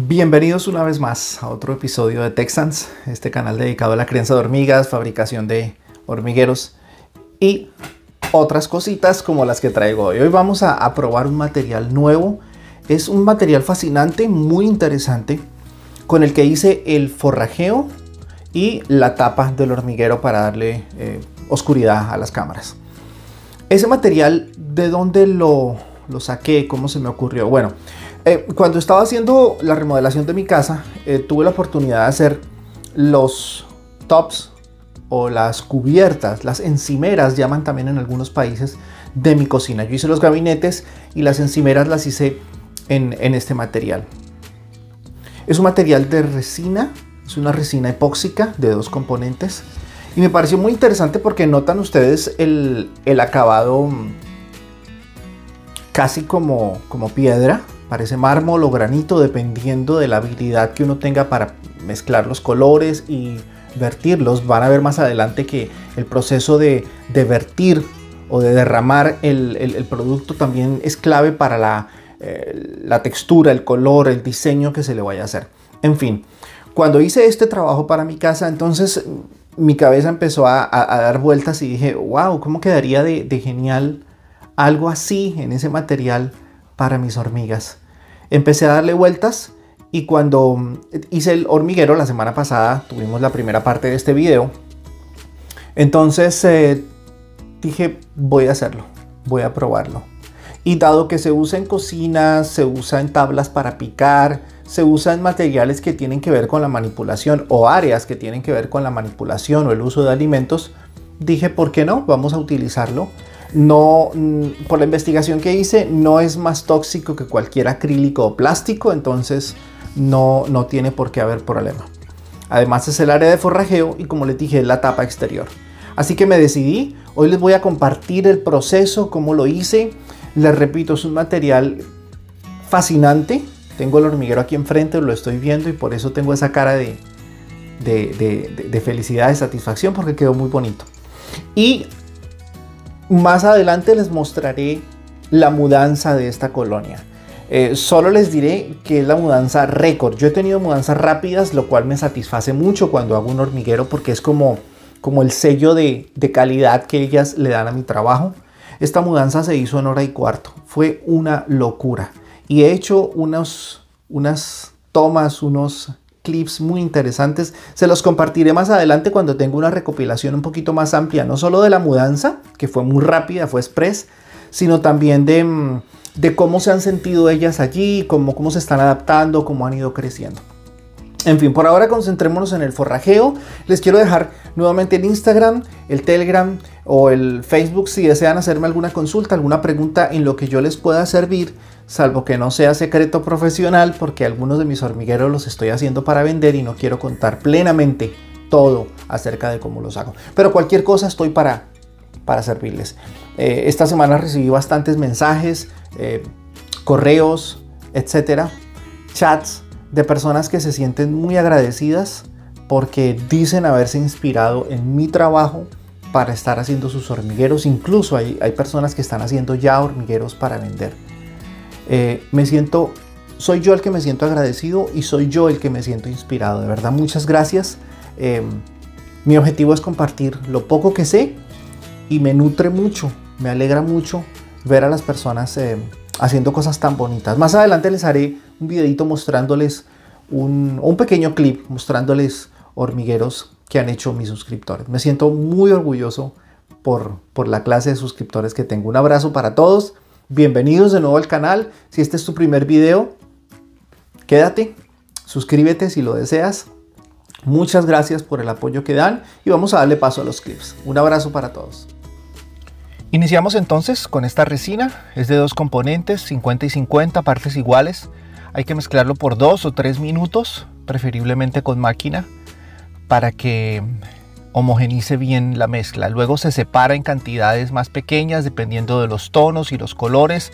Bienvenidos una vez más a otro episodio de Texans, este canal dedicado a la crianza de hormigas, fabricación de hormigueros y otras cositas como las que traigo hoy. Hoy vamos a probar un material nuevo. Es un material fascinante, muy interesante, con el que hice el forrajeo y la tapa del hormiguero para darle oscuridad a las cámaras. Ese material, ¿de dónde lo saqué? ¿Cómo se me ocurrió? Bueno, cuando estaba haciendo la remodelación de mi casa, tuve la oportunidad de hacer los tops o las cubiertas, las encimeras llaman también en algunos países, de mi cocina. Yo hice los gabinetes y las encimeras las hice en este material. Es un material de resina, es una resina epóxica de 2 componentes y me pareció muy interesante porque notan ustedes el acabado casi como piedra, parece mármol o granito dependiendo de la habilidad que uno tenga para mezclar los colores y vertirlos. Van a ver más adelante que el proceso de vertir o de derramar el producto también es clave para la textura, el color, el diseño que se le vaya a hacer. En fin, cuando hice este trabajo para mi casa, entonces mi cabeza empezó a dar vueltas y dije, wow, ¿cómo quedaría de genial algo así en ese material para mis hormigas? Empecé a darle vueltas y cuando hice el hormiguero la semana pasada, tuvimos la primera parte de este video, entonces dije, voy a hacerlo, voy a probarlo. Y dado que se usa en cocinas, se usa en tablas para picar, se usa en materiales que tienen que ver con la manipulación o áreas que tienen que ver con la manipulación o el uso de alimentos, dije, ¿por qué no? Vamos a utilizarlo. No, por la investigación que hice, no es más tóxico que cualquier acrílico o plástico, entonces no tiene por qué haber problema. Además es el área de forrajeo y, como les dije, es la tapa exterior. Así que me decidí, hoy les voy a compartir el proceso, cómo lo hice. Les repito, es un material fascinante. Tengo el hormiguero aquí enfrente, lo estoy viendo y por eso tengo esa cara de felicidad, de satisfacción, porque quedó muy bonito. Y más adelante les mostraré la mudanza de esta colonia. Solo les diré que es la mudanza récord. Yo he tenido mudanzas rápidas, lo cual me satisface mucho cuando hago un hormiguero porque es como el sello de calidad que ellas le dan a mi trabajo. Esta mudanza se hizo en 1 hora y cuarto. Fue una locura. Y he hecho unas tomas, unos clips muy interesantes. Se los compartiré más adelante cuando tenga una recopilación un poquito más amplia, no solo de la mudanza, que fue muy rápida, fue express, sino también de cómo se han sentido ellas allí, cómo se están adaptando, cómo han ido creciendo. En fin, por ahora concentrémonos en el forrajeo. Les quiero dejar nuevamente el Instagram, el Telegram o el Facebook si desean hacerme alguna consulta, alguna pregunta en lo que yo les pueda servir, salvo que no sea secreto profesional, porque algunos de mis hormigueros los estoy haciendo para vender y no quiero contar plenamente todo acerca de cómo los hago. Pero cualquier cosa estoy para servirles. Esta semana recibí bastantes mensajes, correos, etcétera, chats de personas que se sienten muy agradecidas porque dicen haberse inspirado en mi trabajo para estar haciendo sus hormigueros. Incluso hay personas que están haciendo ya hormigueros para vender. Soy yo el que me siento agradecido y soy yo el que me siento inspirado. De verdad, muchas gracias. Mi objetivo es compartir lo poco que sé y me nutre mucho, me alegra mucho ver a las personas haciendo cosas tan bonitas. Más adelante les haré un videito mostrándoles un pequeño clip mostrándoles hormigueros que han hecho mis suscriptores. Me siento muy orgulloso por la clase de suscriptores que tengo. Un abrazo para todos. Bienvenidos de nuevo al canal. Si este es tu primer video, quédate, suscríbete si lo deseas. Muchas gracias por el apoyo que dan y vamos a darle paso a los clips. Un abrazo para todos. Iniciamos entonces con esta resina. Es de 2 componentes, 50 y 50, partes iguales. Hay que mezclarlo por 2 o 3 minutos, preferiblemente con máquina, para que homogenice bien la mezcla. Luego se separa en cantidades más pequeñas dependiendo de los tonos y los colores,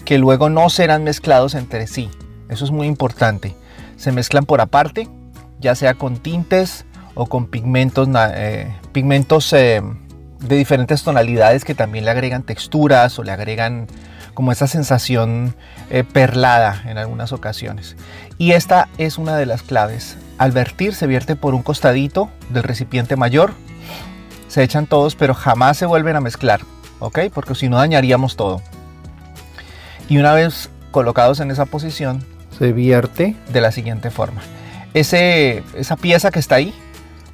que luego no serán mezclados entre sí. Eso es muy importante. Se mezclan por aparte, ya sea con tintes o con pigmentos de diferentes tonalidades que también le agregan texturas o le agregan como esa sensación perlada en algunas ocasiones. Y esta es una de las claves. Al vertir se vierte por un costadito del recipiente mayor, se echan todos pero jamás se vuelven a mezclar, ¿ok? Porque si no dañaríamos todo. Y una vez colocados en esa posición, se vierte de la siguiente forma. Esa pieza que está ahí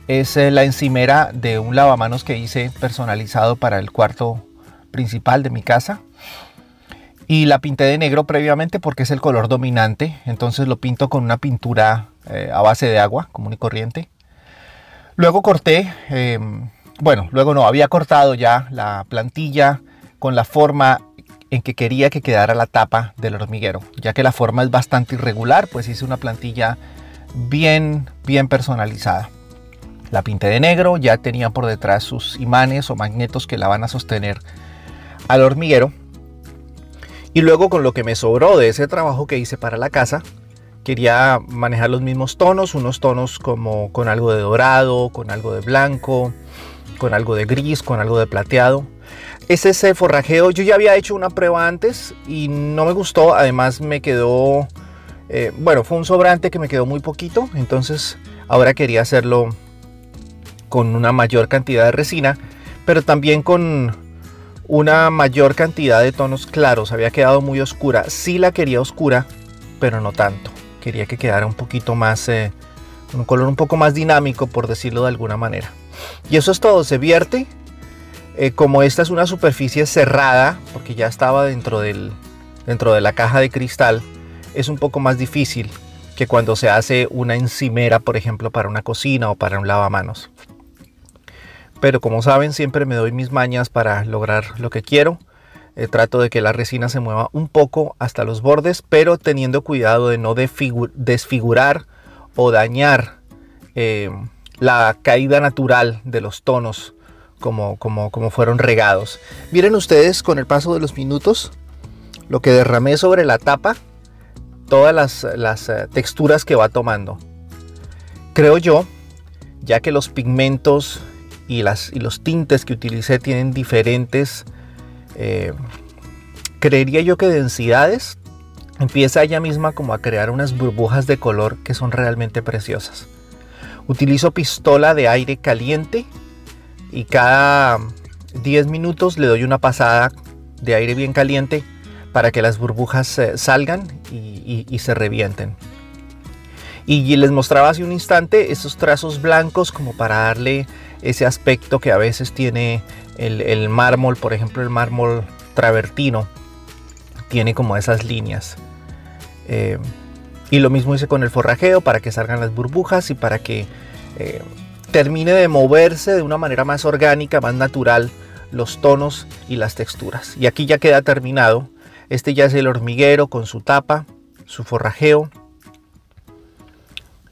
es la encimera de un lavamanos que hice personalizado para el cuarto principal de mi casa. Y la pinté de negro previamente porque es el color dominante. Entonces lo pinto con una pintura a base de agua común y corriente. Luego corté, había cortado ya la plantilla con la forma en que quería que quedara la tapa del hormiguero. Ya que la forma es bastante irregular, pues hice una plantilla bien personalizada. La pinté de negro, ya tenía por detrás sus imanes o magnetos que la van a sostener al hormiguero. Y luego, con lo que me sobró de ese trabajo que hice para la casa, quería manejar los mismos tonos, unos tonos como con algo de dorado, con algo de blanco, con algo de gris, con algo de plateado. Ese forrajeo, yo ya había hecho una prueba antes y no me gustó. Además me quedó, fue un sobrante que me quedó muy poquito. Entonces ahora quería hacerlo con una mayor cantidad de resina, pero también con una mayor cantidad de tonos claros. Había quedado muy oscura. Sí la quería oscura, pero no tanto. Quería que quedara un poquito más, un color un poco más dinámico, por decirlo de alguna manera. Y eso es todo. Se vierte. Como esta es una superficie cerrada, porque ya estaba dentro de la caja de cristal, es un poco más difícil que cuando se hace una encimera, por ejemplo, para una cocina o para un lavamanos. Pero como saben, siempre me doy mis mañas para lograr lo que quiero. Trato de que la resina se mueva un poco hasta los bordes, pero teniendo cuidado de no desfigurar o dañar la caída natural de los tonos como fueron regados. Miren ustedes, con el paso de los minutos, lo que derramé sobre la tapa, todas las texturas que va tomando. Creo yo, ya que los pigmentos y los tintes que utilicé tienen diferentes, creería yo que densidades, empieza ella misma como a crear unas burbujas de color que son realmente preciosas. Utilizo pistola de aire caliente y cada 10 minutos le doy una pasada de aire bien caliente para que las burbujas salgan y se revienten. Y les mostraba hace un instante esos trazos blancos como para darle ese aspecto que a veces tiene el mármol. Por ejemplo, el mármol travertino tiene como esas líneas. Y lo mismo hice con el forrajeo, para que salgan las burbujas y para que termine de moverse de una manera más orgánica, más natural, los tonos y las texturas. Y aquí ya queda terminado. Este ya es el hormiguero con su tapa, su forrajeo.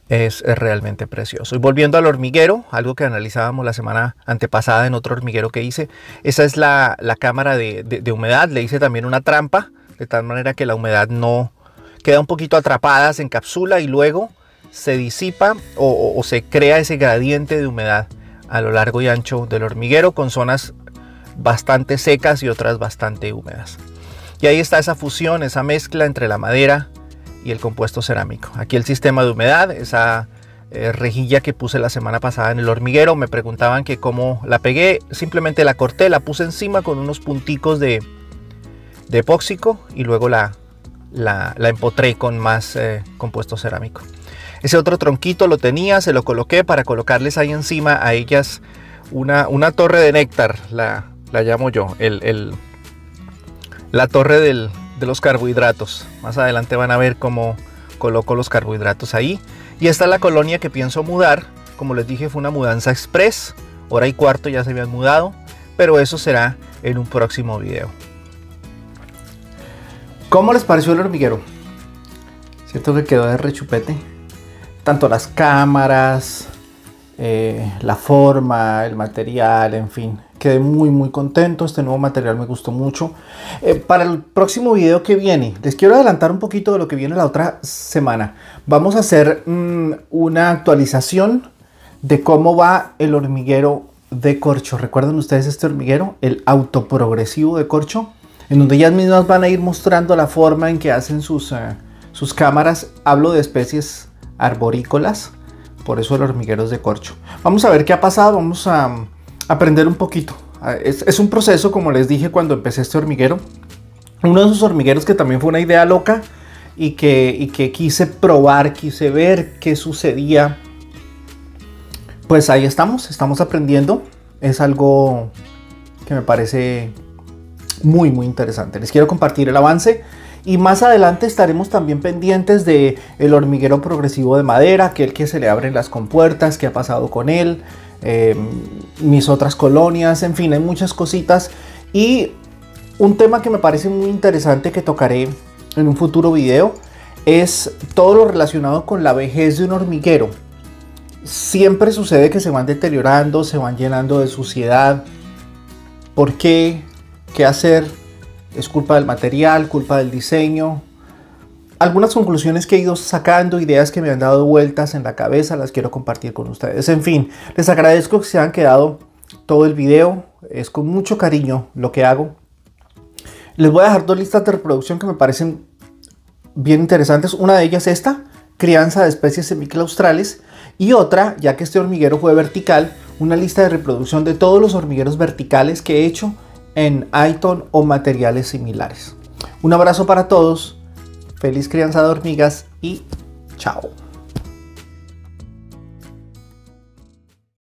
Es realmente precioso. Y volviendo al hormiguero, algo que analizábamos la semana antepasada en otro hormiguero que hice, esa es la cámara de humedad. Le hice también una trampa, de tal manera que la humedad no queda un poquito atrapada, se encapsula y luego se disipa o se crea ese gradiente de humedad a lo largo y ancho del hormiguero, con zonas bastante secas y otras bastante húmedas. Y ahí está esa fusión, esa mezcla entre la madera y el compuesto cerámico. Aquí el sistema de humedad, esa rejilla que puse la semana pasada en el hormiguero. Me preguntaban que cómo la pegué. Simplemente la corté, la puse encima con unos punticos de epóxico y luego la empotré con más compuesto cerámico. Ese otro tronquito lo tenía, se lo coloqué para colocarles ahí encima a ellas una torre de néctar, la llamo yo, la torre de los carbohidratos. Más adelante van a ver cómo coloco los carbohidratos ahí. Y esta es la colonia que pienso mudar. Como les dije, fue una mudanza express, hora y cuarto ya se habían mudado, pero eso será en un próximo video. ¿Cómo les pareció el hormiguero? ¿Cierto que quedó de rechupete? Tanto las cámaras, la forma, el material, en fin. Quedé muy contento. Este nuevo material me gustó mucho. Para el próximo video que viene, les quiero adelantar un poquito de lo que viene la otra semana. Vamos a hacer una actualización de cómo va el hormiguero de corcho. ¿Recuerdan ustedes este hormiguero? El autoprogresivo de corcho. en donde ellas mismas van a ir mostrando la forma en que hacen sus cámaras. Hablo de especies arborícolas, por eso el hormiguero es de corcho. Vamos a ver qué ha pasado, vamos a aprender un poquito. Es un proceso, como les dije cuando empecé este hormiguero. Uno de esos hormigueros que también fue una idea loca y que quise probar, quise ver qué sucedía. Pues ahí estamos aprendiendo. Es algo que me parece muy interesante. Les quiero compartir el avance y más adelante estaremos también pendientes de el hormiguero progresivo de madera, aquel que se le abren las compuertas, qué ha pasado con él, mis otras colonias, en fin, hay muchas cositas. Y un tema que me parece muy interesante que tocaré en un futuro video es todo lo relacionado con la vejez de un hormiguero. Siempre sucede que se van deteriorando, se van llenando de suciedad. ¿Por qué? ¿Qué hacer? ¿Es culpa del material? ¿Culpa del diseño? Algunas conclusiones que he ido sacando, ideas que me han dado vueltas en la cabeza, las quiero compartir con ustedes. En fin, les agradezco que se hayan quedado todo el video. Es con mucho cariño lo que hago. Les voy a dejar dos listas de reproducción que me parecen bien interesantes. Una de ellas esta, crianza de especies semiclaustrales, y otra, ya que este hormiguero fue vertical, una lista de reproducción de todos los hormigueros verticales que he hecho en Aiton o materiales similares. Un abrazo para todos, feliz crianza de hormigas y chao.